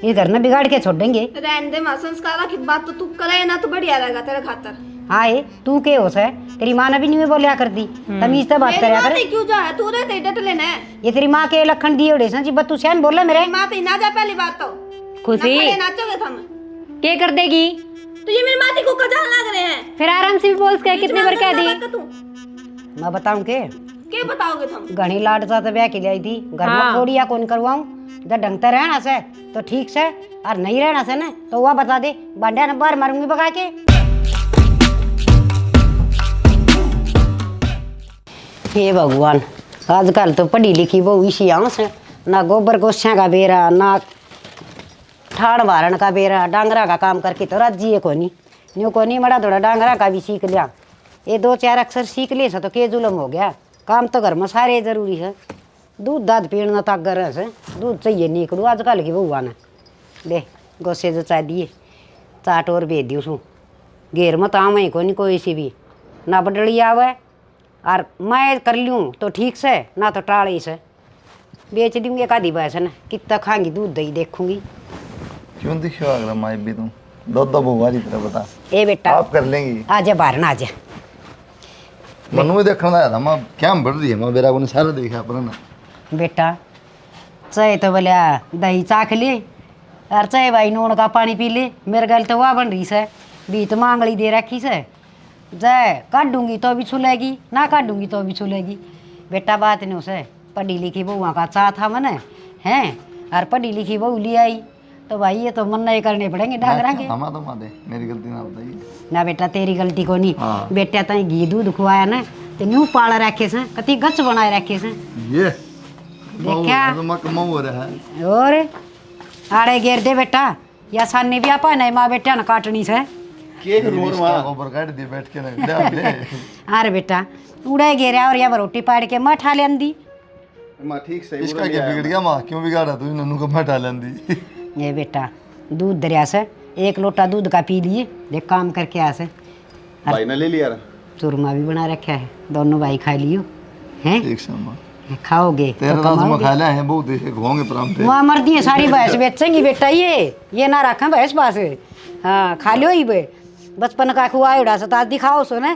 इधर न बिगाड़ के छोड़ देंगे। रहने दे मां, संस्कार की बात तो तू करे ना तो बढ़िया रहेगा तेरे खातर। हाय तू के होस है, तेरी माँ ने भी नहीं बोलिया कर दी, तमीज से बात करया कर। क्यों जा है तू, रे डट लेना है। ये तेरी माँ के लखन दिए उड़े सन जी, बस तू सहन बोला मेरे। मां पे ना जा, पहली बात तो खुशी नाचोगे तुम, क्या कर देगी? तो ये मेरी माती को कजा लग रहे हैं। फिर आराम से भी बोल के कितनी बार कह दी। मैं बताऊं के क्या बताओगे तुम? घनी लाड सा तो ब्याह की लाई थी, घर में थोड़ी या कौन करवाऊं। जब ढंग से रहना से तो ठीक से, और नहीं रहना से ना तो वह बता दे, बांडिया ने बार मारूंगी बगा के। हे भगवान, आजकल तो पढ़ी लिखी बहु इसी आंस है, ना गोबर गोस्या का बेरा, ना ठाण वारण का बेरा, डांगरा का काम करके तो राजी है कोनी न्यू कोनी मड़ा थोड़ा डांगरा का भी सीख लिया। ये 2-4 अक्षर सीख ले तो के जुलम हो गया। काम तो घर में सारे जरूरी है। दूध दाद पीना तागर है, दूध चाहिए निकलू आजकल की बहुआ ने। दे गोसे जो चाह दिए चाट और भेज दियो सू घेर मत आम ही कोनी कोई सी भी ना बडड़ी आवे, और मैं कर लूँ तो ठीक से, ना तो टाड़ी से बेच दूंगी एक आधी भैंस न, कितना खाएंगी दूध दही देखूंगी। क्यों दिखो अगला माई भी तुम दो बुआ जी तरह बता। ए बेटा आप कर लेंगी, आजा बाहर ना आजा। मनु में देखना था मैं क्या बढ़ रही है, मैं बेरा को सारा देखा पर ना। बेटा चाहे तो बोले दही चाख ले, और चाहे भाई नून का पानी पी ले। मेरे गल तो वह बन रही से, बीत मांगली दे रखी से, जय काटूंगी तो भी छुलेगी, ना काटूंगी तो भी छुलेगी। बेटा बात नहीं उसे, पढ़ी लिखी बहुआ का चाह था मैंने हैं, और पढ़ी लिखी बहू ले आई तो भाई ये तो मन नहीं करने पड़ेंगे डांगरा के। हमा तो मादे मेरी गलती ना बताइए ना बेटा तेरी गलती को नहीं। हाँ। बेटा तई घी दूध खुआया ना तो न्यू पाल रखे से, कति गच बनाए रखे से। ये देखा तो मैं कमाऊ हो रहा है और आड़े घेर दे बेटा, या सानी भी आपा नहीं माँ बेटा ना काटनी से। केक रोर वहां ऊपर काट दे बैठ के ना दे। अरे बेटा उड़े घेरा और या रोटी पाड़ के मैं ठा लेंदी। मां ठीक सही इसका क्या बिगड़ गया मां, क्यों बिगाड़ा तू नन्नू को मैं ठा लेंदी। ये बेटा दूध दरिया से 1 लोटा दूध का पी लिए, देख काम करके आ से। भाई ने ले लिया चूरमा भी बना रखा है, दोनों भाई खा लियो हैं। ठीक से मां खाओगे तेरा तो राज में कमाओगे। खा लिया है बहुत देखे घोंगे प्राम थे वहाँ मर्दी है सारी भैंस बेचेंगी बेटा, ये ना रखा भैंस पास। हाँ खा लियो ही बे, बचपन का खुआ उड़ा सता दिखाओ सो ने।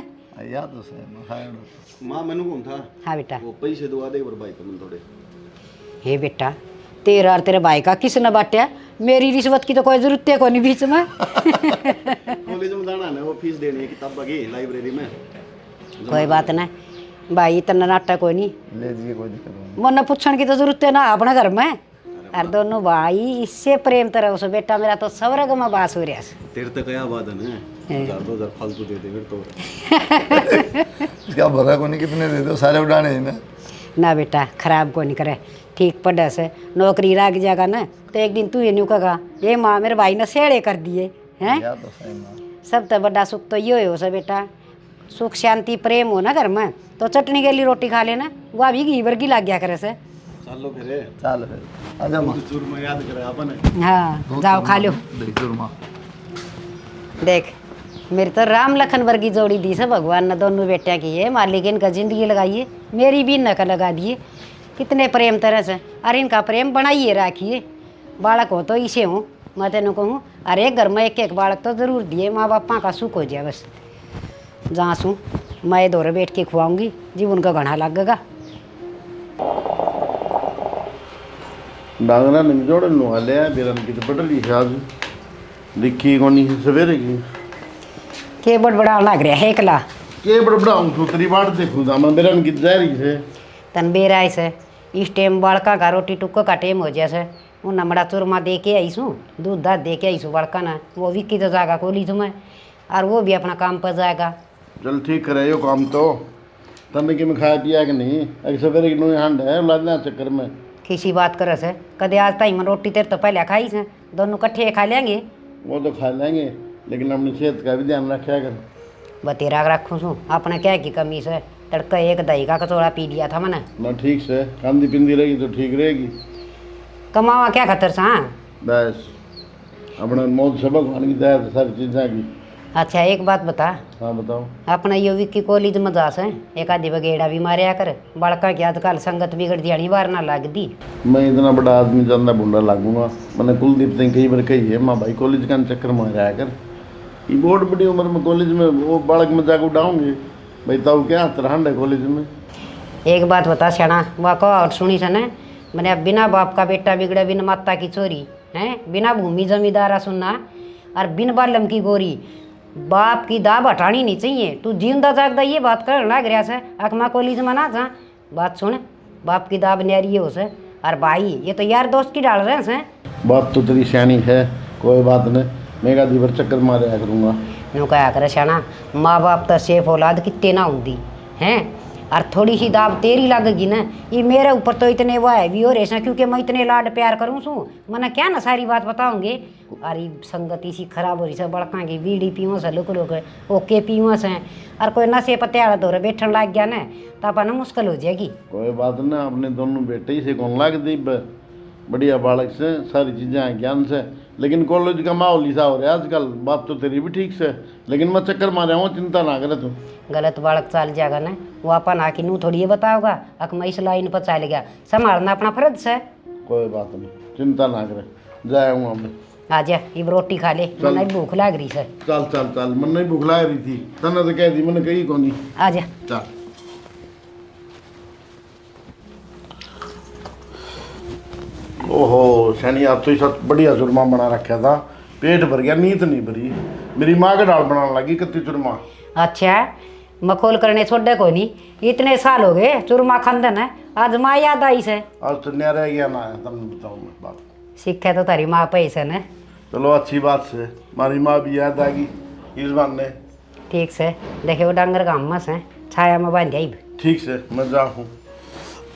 याद तो सही मैं खाया मां मैनू कौन था हाँ बेटा वो पैसे दवा दे पर भाई को थोड़े। हे बेटा तेरा और तेरे भाई का किसने बांटा, मेरी रिश्वत की तो कोई जरूरत है कोई बीच में। कॉलेज में जाना है वो फीस देनी है किताब की लाइब्रेरी में। कोई बात नहीं भाई, इतना नाटक कोई नहीं, ले जी कोई दिक्कत नहीं। मन पूछने की तो जरूरत है ना अपने घर में। और दोनों भाई इससे प्रेम तरह उसे बेटा मेरा तो स्वर्ग में बास हो रहा है। तेरे तक क्या वादन है 1000-2000 फालतू दे दे फिर तो। इसका भरा को नहीं कितने दे दो सारे उड़ाने हैं ना। ना बेटा खराब को नहीं करे, ठीक पढ़े से नौकरी लाग जाएगा ना तो एक दिन तू ये न्यू कहा ये माँ मेरे भाई ने सेड़े कर दिए हैं। याद तो सही मां सब तो बड़ा सुख तो ये हो से बेटा, सुख शांति प्रेम हो ना घर में तो चटनी के लिए रोटी खा लेना, वह भी घी वर्गी लाग गया करे से। चलो फिर चल फिर आजा मां चूरमा याद करे अपन। हाँ जाओ खा लो। दही चूरमा देख मेरी तो राम लखन वर्गी जोड़ी दी से भगवान ने दोनों बेटिया की है, मालिक इनका जिंदगी लगाइए, मेरी भी नक लगा दिए कितने प्रेम तरह से, अरे इनका प्रेम बनाइए राखिए। बालक हो तो इसे हूँ मैं तेन कहूँ, अरे घर में एक बालक तो जरूर दिए, माँ बापा का सुख हो जाए बस। जहाँ सूँ मैं दौरे बैठ के खुआऊँगी जीवन का घना लगेगा। डांगरा ने जोड़ नुआ लिया बेरन की तो पटली आज दिखी कोनी सवेरे की के बड़ा लग रहा है एकला के बड़बड़ाऊं सूतरी बाड़ देखूं दा मैं बेरन की जारी से तन बेराय से इस टाइम बड़का का रोटी टुक्को का टाइम हो जैसे वो नमड़ा चूरमा दे के आईसूँ, दूध दाद दे के आईसूँ बड़का ना, वो विक्की तो जाएगा कोली तुम्हें, और वो भी अपना काम पर जाएगा। चल ठीक करे यो काम तो तने कि मैं खाया पिया कि नहीं अगर सवेरे की नुई हांड है लादना चक्कर में किसी बात करे से कदे आज ताई में रोटी तेरे तो पहले खाई से, दोनों कट्ठे खा लेंगे। वो तो खा लेंगे लेकिन अपनी सेहत का भी ध्यान रखा कर। बतेरा रखूँ सूँ अपने क्या की कमी से, तड़का एक दही का कचौड़ा पी लिया था मैंने। ना ठीक से कांदी पिंदी रहेगी तो ठीक रहेगी। कमावा क्या खतर सा बस अपना मौत सबक मान की दया सारी चीज़ें की अच्छा एक बात बता, हाँ बताओ। अपना यो विक्की कॉलेज में जास है, एक आधी बगेड़ा भी मारिया कर, बड़का की आजकल संगत बिगड़ दियानी बार ना लग दी। मैं इतना बड़ा आदमी जानना बुंडा लागूंगा। मैंने कुलदीप ने कई बार कही है माँ भाई कॉलेज का चक्कर मार आया कर। ये बहुत बड़ी उम्र में कॉलेज में वो बालक मजाक उड़ाऊंगे भाई, तब क्या तरहंड है कॉलेज में। एक बात बता श्याणा, वह कहो और सुनी सने, मैंने अब बिना बाप का बेटा बिगड़े, बिन माता की चोरी है, बिना भूमि जमींदारा सुनना और बिन बालम की गोरी, बाप की दाब हटानी नहीं चाहिए। तू जिंदा जागदा ये बात कर लग रहा है, अकमा कॉलेज में ना जा। बात सुन, बाप की दाब न्यारी हो से, और भाई ये तो यार दोस्त की डाल रहे हैं। बात तो तेरी सियानी है, कोई बात नहीं, मैं का दीवर चक्कर मारे करूँगा। यूँ कहा करे श्याणा, माँ बाप तो सेफ औलाद कितने ना होंगी हैं, और थोड़ी सी दाब तेरी लगेगी ना, ये मेरे ऊपर तो इतने वो है भी हो रहे हैं, क्योंकि मैं इतने लाड प्यार करूँ सू, मैंने क्या ना सारी बात बताऊंगे। अरे संगति सी खराब हो रही से, बड़का की बीड़ी पीओ से, लुक लुक ओके पीओ से, और कोई नशे पत्ते आड़ा दौरे बैठन लग गया ना, तो अपन मुश्किल हो जाएगी। कोई बात ना, अपने दोनों बेटे ही से कौन लाग दी, बढ़िया बालक से, सारी चीज़ें हैं ज्ञान से। लेकिन कॉलेज का माहौल ऐसा हो रहा है आजकल। बात तो तेरी भी ठीक से, लेकिन मैं चक्कर मारे हूँ, चिंता ना करे तू। गलत बालक चल जाएगा ना, वो अपन आके नू थोड़ी ये बताओगा अक मैं इस लाइन पर चल गया, संभालना अपना फर्ज है। कोई बात नहीं, चिंता ना करे, जाए हूँ अब। आजा ये रोटी खा ले, मैंने भूख लग रही है। चल चल चल, मन नहीं भूख लग रही थी, तने तो कह दी, मैंने कही कौन नहीं। आजा चल। ओहो शनि, आप तो ये सब बढ़िया चूरमा बना रखा था, पेट भर गया, नींद नहीं भरी। मेरी माँ का दाल बनाने लगी कत्ती चूरमा। अच्छा मखोल करने छोड़े कोई नहीं, इतने साल हो गए चूरमा खांदन है, आज माँ याद आई से। आज तो न्या रह गया ना, तुम बताओ मैं बात। सीखे तो तारी माँ पैसे ने। चलो अच्छी बात से, हमारी माँ भी याद आ गई इस बहाने। ठीक से देखे वो डांगर का अम्मा से छाया में बांध आई। ठीक से मैं जाऊँ।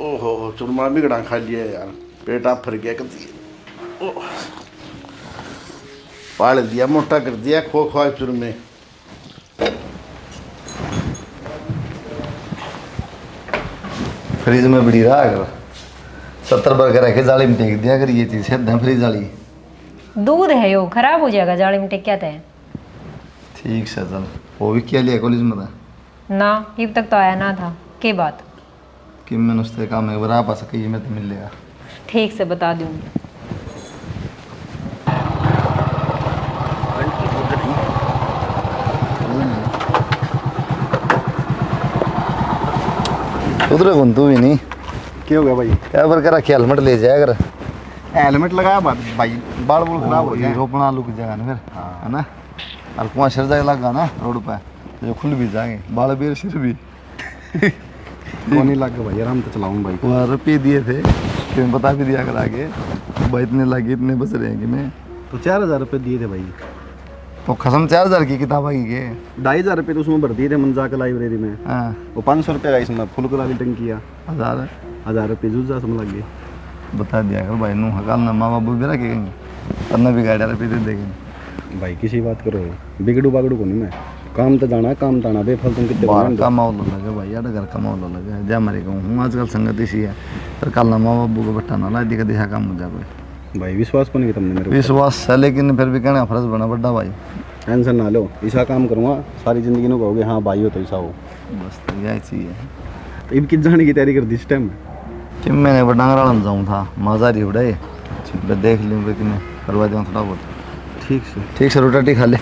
ओहो चूरमा भी गड़ा खा लिया यार, पेट आप फर गया कती। पाल दिया, मोटा कर दिया, खो खो चूरमे। फ्रिज में बड़ी रहा कर 70 बर्गर रखे जाली में टेक दिया कर, ये चीज़ है फ्रिज वाली। दूध है यो, खराब हो जाएगा जाली में टेक क्या थे। ठीक से चल, वो भी क्या लिया कॉलेज में था ना, अब तक तो आया ना था। के बात कि मैंने उससे काम है बरा पास कही मैं तो मिल लेगा। ठीक से बता दूंगी। उधर कौन तू भी नहीं, क्या हो गया भाई? क्या पर करा हेलमेट ले जाया कर। हेलमेट लगाया भाई, बाल बुल खराब हो गए। रोपना लुक जाएगा ना फिर, है ना, और कुआं सिर जाए लगा ना रोड पे, जो खुल भी जाएंगे बाल बेर सिर भी। कौन ही लग गया भाई, आराम तो चलाऊँ भाई। वहाँ रुपये दिए थे, फिर बता भी दिया कर आगे भाई इतने लगे, इतने बच रहे हैं कि मैं तो 4000 रुपये दिए थे भाई। तो खसम 4000 की किताब आई के 2500 रुपये तो उसमें भर दिए थे मंजा के लाइब्रेरी में। हाँ वो 500 रुपये का इसमें फुल करा रिटर्न किया। 1000 रुपये जूझा समझ लग गए। बता दिया कर भाई, नू हकाल ना माँ बाबू भी रखेंगे, तन्ना भी गाड़ी रुपये दे देंगे। भाई किसी बात करो, बिगड़ू बागड़ू को नहीं मैं, काम तो जाना, काम ताना बेफल तुम कितने बाहर का माहौल लगे भाई, यार घर का माहौल लगे जा मरे कहूँ हूँ आजकल संगत इसी है, पर कल ना माँ बाबू को बट्टा ना ला दिखा दिखा काम हो जा कोई। भाई विश्वास को नहीं तुमने मेरे को। विश्वास है लेकिन फिर भी कहना फर्ज बना बड्डा भाई। टेंशन ना लो, ऐसा काम करूँगा सारी जिंदगी में कहोगे हाँ भाई हो तो ऐसा हो। बस तो यही चाहिए। तो इब किस जाने की तैयारी कर दी इस टाइम? कि मैंने वो डांगरा में जाऊँ था, मजा रही उड़ाए, देख लूँ कि मैं करवा दूँ थोड़ा बहुत। ठीक से रोटी खा ले।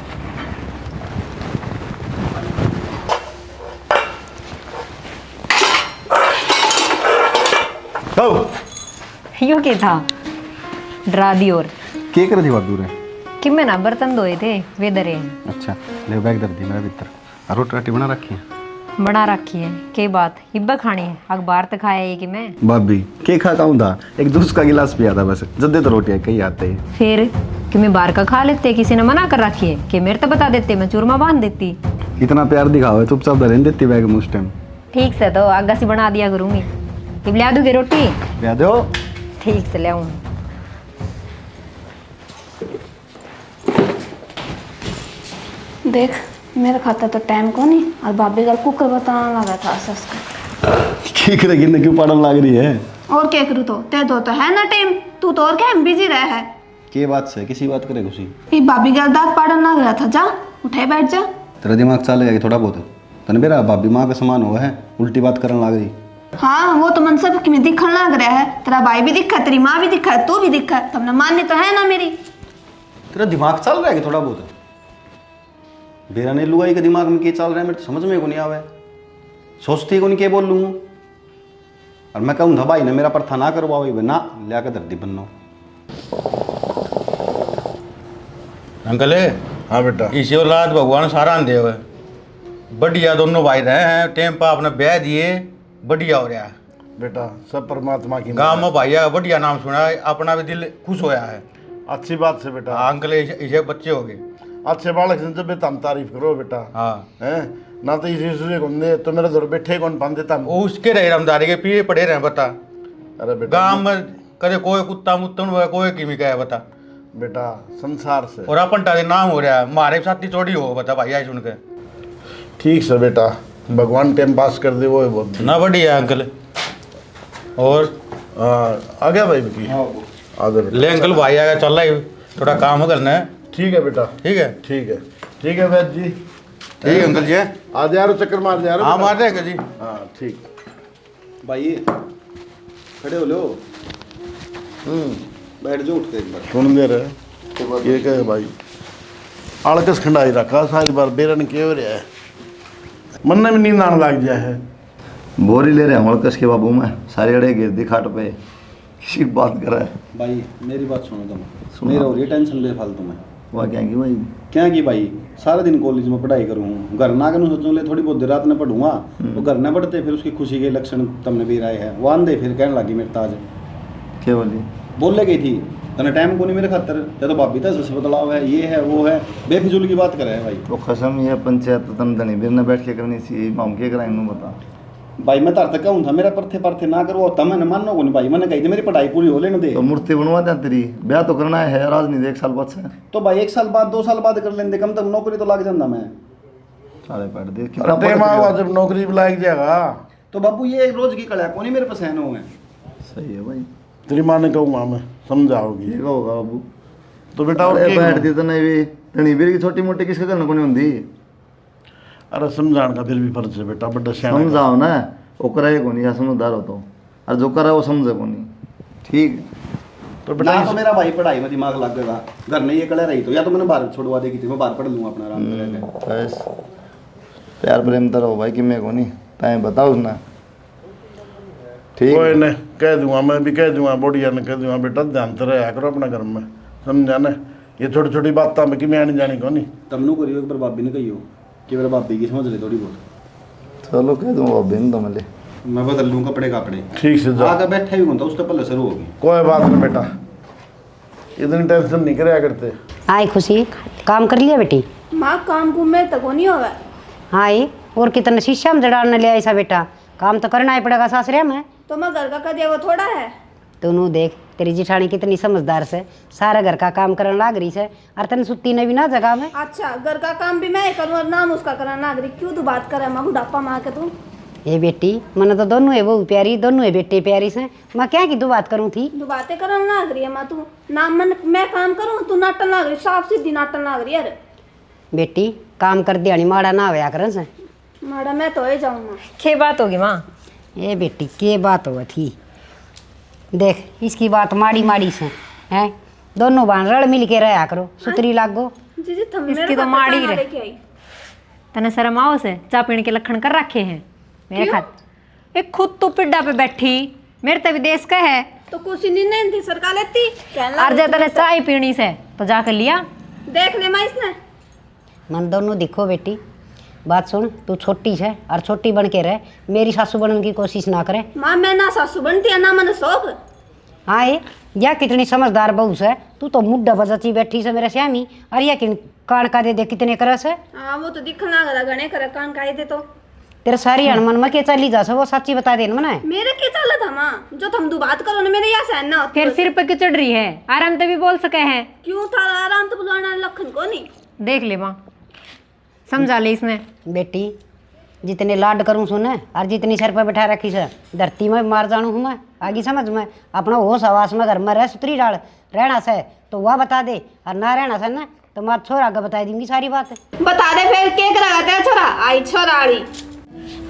यो क्या था, डरा दी। और क्या कर रही बात दूर है? कि मैं ना बर्तन धोए थे वे दरे। अच्छा ले बैग दर दी मेरा भीतर, रोटी राटी बना रखी है। बना रखी है, के बात हिब्बा खानी है, अखबार तो खाया है कि मैं। भाभी के खा काऊँ था, एक दूध का गिलास पिया था बस, जद्दे तो रोटियाँ कहीं आते हैं। फिर कि मैं बाहर का खा लेते, किसी ने मना कर रखी है कि मेरे तो बता देते, मैं चूरमा बांध देती। इतना प्यार दिखाओ है, चुपचाप रहने देती बैग में उस टाइम। ठीक से तो आगा से बना दिया करूँगी। अब ले दूँगी रोटी? ले दो। ठीक से ले आऊँ। देख मेरा खाता तो टाइम को नहीं, और भाभी का कुकर बताना लगा था सस का। की करेगी ना, क्यों पड़न लग रही है? और क्या करूँ तो ते दो तो है ना टाइम, तू तो और क्या बिजी रहा है। के बात से किसी बात करे खुशी? ये भाभी का दांत पाड़न लग रहा था, जा उठे बैठ जा। तेरा दिमाग चलेगा कि थोड़ा बहुत? तने बेरा भाभी माँ के समान हुआ है, उल्टी बात करने लग रही। हाँ वो तो मन सब में दिखने लग रहा है, तेरा भाई भी दिखा है, तेरी माँ भी दिखा है, तू भी दिखा है, तुमने मान्य तो है ना मेरी। तेरा दिमाग चल रहा है कि थोड़ा बहुत? बेरा ने लुगाई के दिमाग में क्या चल रहा है मेरे तो समझ में को नहीं आवे। सोचती को नहीं क्या बोल लूँ, और मैं कहूँ था भाई ने मेरा परथा ना करवाओ ना लिया के धरती बनना। अंकल हाँ बेटा। इसी औलाद भगवान सारा दे हुए बढ़िया, दोनों भाई रहे हैं, टेम पर अपने ब्याह दिए, बढ़िया हो रहा है बेटा सब परमात्मा की गाँव में भैया का बढ़िया नाम सुना है, अपना भी दिल खुश होया है। अच्छी बात से बेटा। हाँ अंकल इसे बच्चे हो गए अच्छे बालक से जब तुम तारीफ करो बेटा। हाँ हैं ना तो इसी दूसरे को दे तो मेरे दौर बैठे कौन पान देता। वो उसके रहे रमदारी के पीछे पड़े रहे बता। अरे बेटा गाँव में कदे कोई कुत्ता मुत्तन हुआ कोई किमी का है बता। बेटा संसार से और अपन टाले नाम हो रहा है, हमारे साथी चोरी हो बता भाई आई सुन के। ठीक से बेटा, भगवान टाइम पास कर दे वो है बहुत ना बढ़िया अंकल। और आ गया भाई की आ जा बेटा। ले अंकल भाई आया चल रहा है, थोड़ा काम हो करना है। ठीक है बेटा। ठीक है ठीक है। ठीक है वैद जी। ठीक है अंकल जी। आ जा रहे चक्कर मार जा रहे। हाँ मार देगा जी। हाँ ठीक। भाई खड़े हो लो, बैठ जाओ उठ के एक बार। सुन दे रहे ये कहे भाई आड़कस खंडाई रखा सारी बार बेरन के हो रहा है, मन में नींद आने लग जाए है। बोरी ले रहे हैं कस के बाबू में सारे अड़े गिर दी खाट पे किसी बात कर रहा है। भाई मेरी बात सुनो तुम, मेरा हो रही टेंशन ले फालतू में। वह क्या कि भाई क्या कि भाई सारा दिन कॉलेज में पढ़ाई करूँ, घर ना करूँ सोचूँ ले थोड़ी बहुत देर रात में पढ़ूंगा, तो घर न पढ़ते फिर उसकी खुशी के लक्षण तुमने भी राय है वो आंधे फिर कहने लगी मेरे ताज क्या बोली? बोल गई थी तने टाइम को नहीं मेरे खातर, या तो भाभी तक बदलाव है ये है वो है, बेफिजूल की बात करे है भाई। तो खसम ये पंचायत तन धनी बिर न बैठ के करनी सी माम के कराएंगे बता। भाई मैं तार तक कहूँ था मेरा परथे परथे ना करो तब मैंने मानो को नहीं भाई, मैंने कही थी मेरी पढ़ाई पूरी हो लेने दे। तो मूर्ति बनवा दे तेरी, ब्याह तो करना है राज नहीं दे 1 साल बाद से। तो भाई 1 साल बाद 2 साल बाद कर लेंगे, कम तक नौकरी तो लग जाता मैं। सारे पैट दे टाइम आवा जब नौकरी भी लायक जाएगा तो बाबू ये रोज की कला कौन मेरे पास है ना। सही है भाई। तेरी माँ ने कहूँगा मैं समझाओगी ये होगा बाबू। तो बेटा अरे बैठ दी तो नहीं भी तनी बीर की छोटी मोटी किसके करने को नहीं होती। अरे समझाने का फिर भी फर्ज है बेटा, बड़ा सियाना समझाओ ना, वो करे को नहीं समझदार हो तो, और जो करा वो समझे को नहीं। ठीक तो बेटा ना तो मेरा भाई पढ़ाई में दिमाग लग गया, घर में ये कलर रही तो या तो मैंने बाहर छोड़वा देगी थी, मैं बाहर पढ़ लूँगा अपना आराम से रह के। बस प्यार प्रेम तो रहो भाई कि मैं को नहीं ताए बताओ ना। ठीक कोई नहीं कह दूंगा, मैं भी कह दूंगा बढ़िया ने कह दूंगा बेटा ध्यान से रहा करो अपना घर में, समझा ना। ये छोटी छोटी बातें में कि मैं आने जानी को नहीं। तमनु करियो एक बार भाभी ने कहियो कि मेरा भाभी की समझ ले थोड़ी बहुत। चलो कह दूँ भाभी ने तो मिले मैं बदल लूँ कपड़े कपड़े। ठीक से जा आगे बैठे भी होता उससे पहले शुरू होगी। कोई बात नहीं बेटा, इतनी टेंशन नहीं कराया करते। आई खुशी काम कर लिया बेटी? माँ काम कुम में तक नहीं होगा। आई और कितने शीशा में जड़ाने ले ऐसा बेटा, काम तो करना ही पड़ेगा सासरे में। तो मैं घर का दिया वो थोड़ा है। तू देख तेरी जिठानी कितनी समझदार से सारा घर का काम करने लाग रही है, और तन सुती ने भी ना जगह में। अच्छा घर का काम भी मैं करूँ और नाम उसका करना नागरिक, क्यों तू बात करे माँ बुढ़ापा माँ के तू। ये बेटी मैंने तो दोनों है बहू प्यारी, दोनों है बेटे प्यारी से, मैं क्या की दो बात करूँ थी। तू बातें करना लाग रही है माँ, तू नाम मैं काम करूँ तू नाटन लाग रही, साफ सीधी नाटन लाग रही है। अरे बेटी काम कर दिया माड़ा ना होया कर से। माड़ा मैं तो ही जाऊँ। क्या बात होगी माँ? ये बेटी के बात हुआ थी, देख इसकी बात माड़ी माड़ी से है, दोनों बान रल मिल के रहा करो, सुतरी लागो। जी जी थम इसकी तो माड़ी रहे। तने शर्म आओ से चा पीने के लखन कर रखे हैं मेरे खात। एक खुद तो पिड्डा पे बैठी, मेरे तो विदेश का है तो कुछ नहीं थी सरकार लेती और जब तने चाय पीनी से तो जाकर लिया। देख ले माँ इसने मन दोनों दिखो बेटी, बात सुन तू छोटी है और छोटी बन के रह, मेरी सासू बनने की कोशिश ना करे। माँ मैं ना सासू बनती है ना मन शौक। हाँ ये या कितनी समझदार बहू है, तू तो मुड्ढा बजाती बैठी से मेरे श्यामी, और या किन कान का दे कितने करस है। हाँ वो तो दिखना लगा गणे करे कान का दे तो तेरे सारी अनमन में के चली जा वो सच्ची बता देना मना है। मेरे के चला था माँ, जो तुम दो बात करो ना मेरे यहाँ सहन ना होती। फिर सिर पे क्यों चढ़ रही है, आराम से भी बोल सके हैं। क्यों था आराम तो बुलाना लखन को नहीं। देख ले माँ समझा ले इसने। बेटी जितने लाड करूँ सुने और जितनी सर पर बैठा रखी से धरती में मार जानू हूँ मैं आगे समझ में अपना होश आवास में घर में रह सुतरी डाल रहना से तो वह बता दे और ना रहना से ना तो मार छोरा आगे बता दूंगी सारी बात। बता दे फिर के करा तेरा छोरा आई छोरा आड़ी।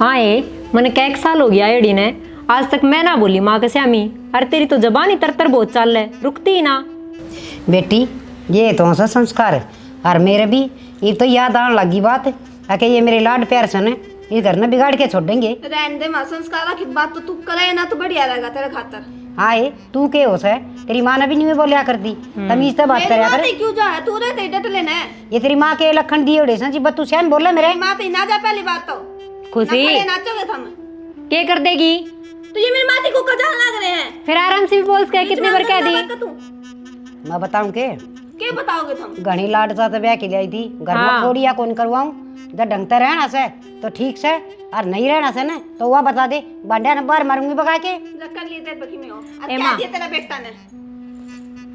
हाँ मैंने क्या 1 साल हो गया एडी ने, आज तक मैं ना बोली माँ के श्यामी। अरे तेरी तो जबान ही तरतर बहुत चाल है, रुकती ही ना। बेटी ये तो सा संस्कार है और मेरे भी ये तो याद आने लगी बात आके ये मेरे लाड प्यार से ने ये घर में बिगाड़ के छोड़ देंगे। रहने दे मां, संस्कार की बात तो तू करे ना तो बढ़िया रहेगा तेरे खातर। हाँ तू के हो है तेरी माँ ने भी नहीं बोलिया कर दी तमीज से बात करया कर। क्यों जा है तू रहते डट लेना है। ये तेरी माँ के लखन दिए उड़े जी बत तू श्याम बोला मेरे माँ पे ना जा पहली बात तो खुशी नाचोगे तुम क्या कर देगी। तो ये मेरी माती को कजान लग रहे हैं। फिर आराम से भी बोल के कितने बार कह दी। मैं बताऊं के बताओगे तुम। घनी लाड साथ ब्याह के लाई थी घर में थोड़ी या कौन करवाऊं जब ढंग से रहना से तो ठीक से और नहीं रहना से ना तो वह बता दे बांडिया ने बार मारूंगी बगा के। कर लिए तेरे बकी में हो अब क्या दिया तेरा बेटा ने।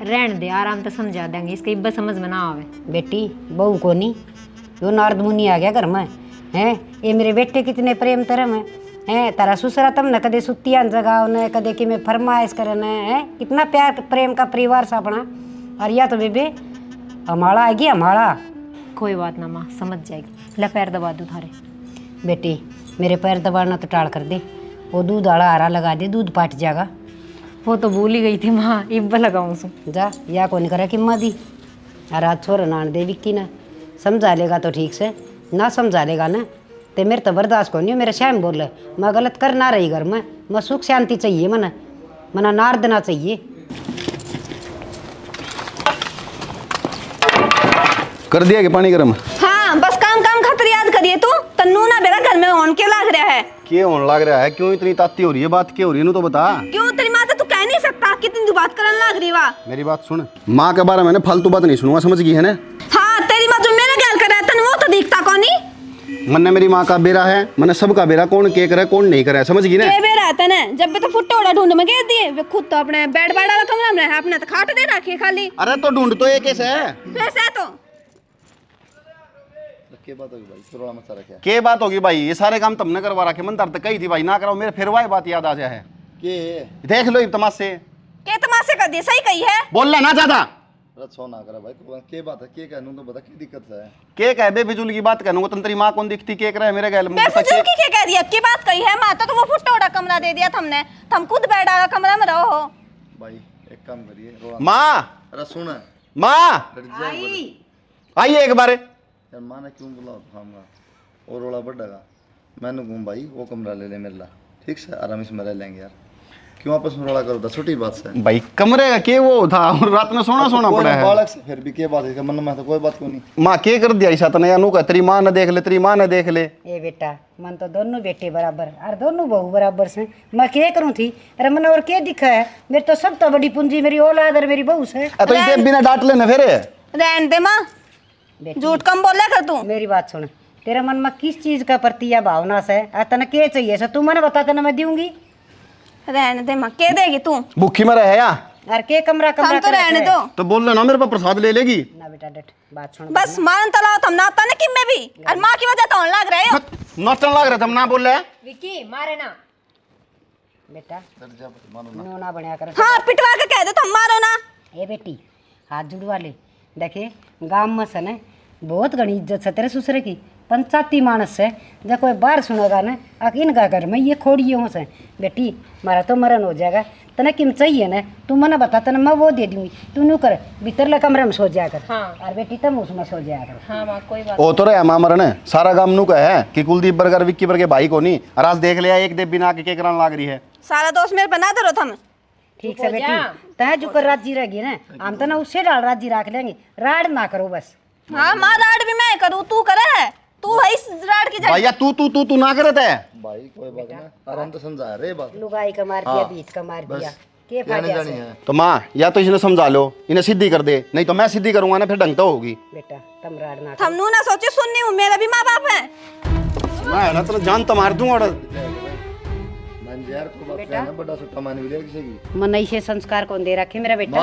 रहने दे आराम से समझा देंगे, इसके इब्बत समझ में ना आवे। बेटी बहू को नहीं यो नारद मुनि आ गया घर में हैं ये मेरे बेटे कितने प्रेम तरह में हैं तारा सुसरा तम न कदे सुतिया जगाओ न कदे कि मैं फरमाइश करना है कितना प्यार प्रेम का परिवार सा अपना। और या तो बेबे हमारा आएगी हमारा। कोई बात ना माँ समझ जाएगी। ला पैर दबा दूँ थारे। बेटी मेरे पैर दबाना तो टाल कर दे वो दूध आड़ा हरा लगा दे दूध पाट जाएगा। वो तो भूल ही गई थी माँ, इब्बा लगाऊँ सु जा या कौन करे कि माँ दी और आज छोरा नान दे विक्की ना समझा लेगा तो ठीक से ना समझा लेगा ना तो मेरे तो बर्दाश्त को नहीं। मेरे श्याम बोले मैं गलत कर ना रही घर में मैं सुख शांति चाहिए मना नार देना चाहिए। कर दिया कि पानी गर्म। हाँ बस काम खातर याद करिए तू तन्नू ना मेरा घर में होन के लाग रहा है। क्या होने लग रहा है, क्यों इतनी ताती हो रही है, बात क्या हो रही है तो बता। क्यों तेरी माँ तू कह नहीं सकता कितनी तू बात करने लग रही वाह। मेरी बात सुन, माँ के बारे में फालतू बात नहीं सुनूंगा, समझ गई है ना। हाँ तेरी माँ जो मेरा ख्याल कर रहा है वो तो दिखता कौन नहीं। मैंने मेरी माँ का बेरा है, मैंने सबका बेरा, कौन के करे कौन नहीं करे, समझ गई ना। बेरा आता ना जब भी तो फुट्टा उड़ा ढूंढ में घेर दिए वे खुद तो अपने बेड वाला कमरा में है अपने तो खाट दे रखी है खाली। अरे तो ढूंढ तो एक कैसे है वैसे तो के बात होगी भाई, ये सारे काम तुमने करवा रखे, मन दर्द कही थी भाई ना कराओ, मेरे फिर वही बात याद आ जाए है। देख लो तमाशे के तमाशे कर दिए सही कही है। बोल ना ज्यादा ना करा भाई के बात है के कहूं तो बता की दिक्कत है के कह बेफिजूल की बात कहूंगा तंत्री माँ कौन दिखती के करे मेरे गैल में बेफिजूल की क्या कह दिया की बात कही है माँ तो वो फुट्टा उड़ा कमरा दे दिया तुमने तुम खुद बेड वाला कमरा में रहो हो। भाई एक काम करिए माँ अरे सुन माँ आइए एक बार यार माँ ने क्यों बुला खाऊंगा और रोला बढ़ेगा मैंने कहूँ भाई वो कमरा ले ले मेरे ला ठीक से आराम से रह लेंगे यार क्यों आपस में रोला करो था छोटी बात से भाई कमरे का के वो था और रात में सोना पड़ा है बालक से फिर भी के बात है मन में तो कोई बात क्यों नहीं माँ के कर दिया ऐसा तने यानू का तेरी माँ ने देख ले तेरी माँ ने देख ले। ए बेटा मन तो दोनों बेटे बराबर और दोनों बहू बराबर से मैं क्या करूँ थी अरे मन और क्या दिखा है मेरे तो सब तो बड़ी पूंजी मेरी औलाद और मेरी बहू से। तो इसे बिना डांट लेना फिर रहने दे माँ झूठ कम बोले कर तू। मेरी बात सुन तेरे मन में किस चीज का प्रति या भावना से तने क्या चाहिए सर तू मैंने बता तेना मैं दूंगी। रहने दे माँ के देगी तू भूखी में रहे या और के कमरा हम तो रहने दो तो बोल लेना मेरे पर प्रसाद ले लेगी ना बेटा डट बात सुन बस मान तलाओ तुम ना आता ना कि मैं भी और माँ की वजह तो लग रहे हो नचन लग रहा था ना बोल रहे विक्की मारे ना बेटा नो ना बनया कर। हाँ पिटवा के कह दो तुम मारो ना। ए बेटी हाथ जुड़वा ले देखे गांव में से न बहुत घनी इज्जत से तेरे ससुरे की पंचायती मानस से जब कोई बाहर सुनेगा ना इनका घर में ये खोड़ियों से बेटी मारा तो मरण हो जाएगा तने किम चाहिए ना तू मना बता तने मैं वो दे दूंगी तू नू कर भीतर कमरे में सो जाया कर। हाँ और बेटी तुम उसमें सो जाया कर। हाँ माँ कोई बात ओ तो रहा माँ मरण सारा गांव नू का है कि कुलदीप बर्गर विक्की बर्गे भाई को नहीं और आज देख लिया एक देव बिना के कराने लाग रही है सारा दोस्त मेरे बना दो तुम ठीक से बेटी तय जो कर राजी रहेगी ना हम तो ना उससे डाल राजी रख लेंगे राड ना करो बस। हाँ माँ राड भी मैं करूँ तू करे तू भाई राड की भैया तू ना करे थे भाई कोई बात ना आराम तो समझा रहे बात लुगाई का मार दिया बीच का मार दिया के फायदा से तो माँ या तो इन्हें समझा लो इन्हें सीधी कर दे नहीं तो मैं सीधी करूंगा ना फिर ढंग तो होगी। बेटा तुम राड ना हम नू ना सोचे सुननी हूँ मेरा भी माँ बाप है मैं तो जान तो मार दूं और यार को बात कहना बड़ा सुट्टा मान भी किसी की मन ऐसे संस्कार कौन दे रखे मेरा बेटा।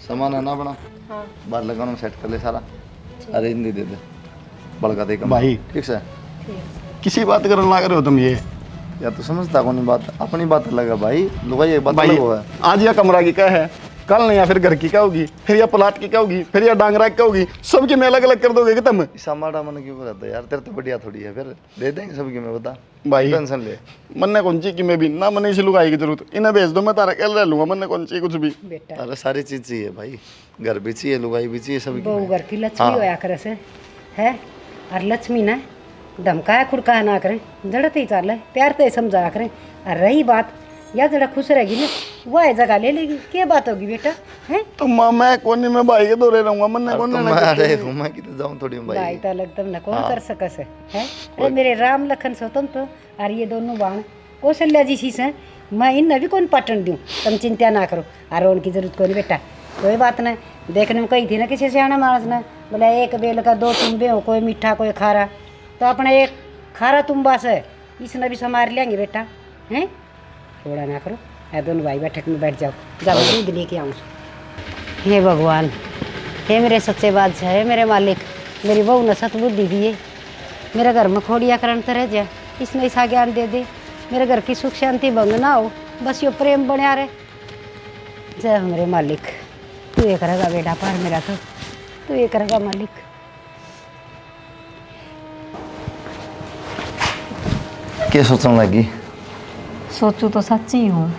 सामान है ना अपना बाहर लगाना सेट कर ले सारा अरे हिंदी दे दे बड़का दे भाई ठीक से किसी बात करने लग रहे हो तुम ये यार तू समझता कौन बात, अपनी बात अलग है भाई, लुगाई एक बात भाई? अलग है। आज यह कमरा की क्या है, कल नहीं या फिर घर की क्या होगी, फिर या प्लाट की क्या होगी, फिर या डांगरा की क्या होगी, सबकी मैं अलग अलग कर दोगे कि तुम? ईसा माड़ा मन क्यों करता यार, तेरे तो बढ़िया थोड़ी है, फिर दे देंगे सबकी, मैं बता भाई टेंशन ले। मन कौन ची कि मैं भी ना मन इसे लुगाई की जरूरत, इन्हें भेज दो, मैं तारा कल रह लूंगा, मन कौन ची कुछ भी। बेटा अरे सारी चीज चाहिए भाई, घर भी चाहिए, लुगाई भी चाहिए, सबकी बहू में। घर की लक्ष्मी होया करे से है। और लक्ष्मी ना धमकाया खुड़काया ना करें, जड़ते ही चाल प्यार से समझाया करें। और रही बात या जरा खुश रहेगी ना, वह जगह ले लेगी, क्या बात होगी बेटा है। तो माँ मैं कौन मैं भाई के दौरे रहूंगा, मन और कौन तो मैं अरे मैं कितने जाऊं थोड़ी भाई भाई। तो अलग तुम न कौन कर सकस है। अरे मेरे राम लखन सो तुम तो, और ये दोनों बाण कौशल्या जी शीश हैं, मैं इन भी कौन पाटन दूँ, तुम चिंता ना करो। और उनकी जरूरत कोई नहीं बेटा, कोई बात नहीं। देखने में कही थी ना किसी सियाना मानस ने, बोला एक बेल का दो तुम्बे हो, कोई मीठा कोई खारा, तो अपना एक खारा तुम्बा से इसने भी संभार लेंगे बेटा हैं। थोड़ा ना करो, है दोनों भाई बैठक में बैठ जाओ, जाओ दूध लेके आऊँ। हे भगवान, हे मेरे सच्चे बादशाह, है मेरे मालिक, मेरी बहू ने सतबुद्धि दिए, मेरे घर में खोड़िया करण तो रह जा, इसने ऐसा ज्ञान दे दे, मेरे घर की सुख शांति भंग ना हो, बस यो प्रेम बना रहे। जय हो मेरे मालिक, तू ये करेगा बेटा पार मेरा, तो तू ये करेगा मालिक। क्या सोचने लगी? सोचू तो सच्ची हूँ।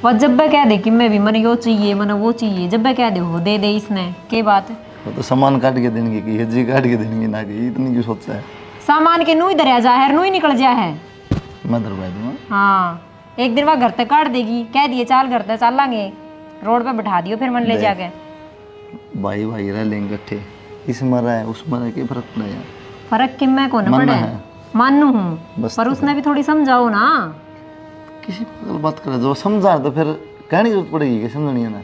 वह जब मैं कह दे कि मैं भी मन यो चाहिए मन वो चाहिए, जब मैं कह दे हो दे दे इसने, के बात है। वो तो सामान काट के देंगे की हजी काट के देंगे ना, कि इतनी क्यों सोचता है? सामान के नू ही दरिया जाहिर नू ही निकल जा है। मैं दरवाजा दूंगा। हाँ, एक दिन वह घर तक काट देगी, कह दिए चाल घर तक चाल लांगे, रोड पे बैठा दियो फिर मन ले जाके। भाई भाई रह लेंगे इकट्ठे, इस मरा है उस मरा के फर्क पड़ा यार। फर्क कि मैं कौन मानना पड़े है। मानू हूँ, बस पर तो उसने भी थोड़ी समझाओ ना। किसी पागल बात करे जो समझा तो फिर कहने की जरूरत पड़ेगी कि समझनी है ना।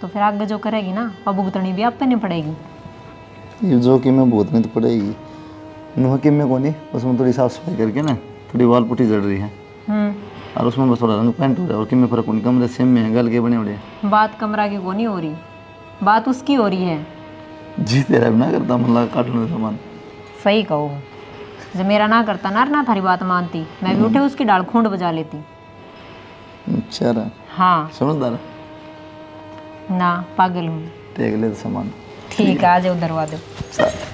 तो फिर आगे जो करेगी ना वह भुगतनी भी आप पे नहीं पड़ेगी। ये जो कि मैं भूतनी तो पड़ेगी, नुह कि मैं कोनी, उसमें थोड़ी साफ सफाई करके ना, थोड़ी वाल पुट्टी जड़ रही है, और उसमें बस थोड़ा रंग पेंट हो रहा है, और कि मैं फर्क नहीं, कमरे सेम में है, गल के बने हो रहे। बात कमरा की को नहीं हो रही, बात उसकी हो रही है। जी तेरा भी ना करता, मन लगा काट लो सामान। सही कहो, जब मेरा ना करता ना थारी बात मानती, मैं भी उठे उसकी डाल खूंड बजा लेती। अच्छा रहा, हाँ समझदार ना, पागल हूँ। देख ले तो सामान। ठीक है, आ जाओ दरवाजे। साथ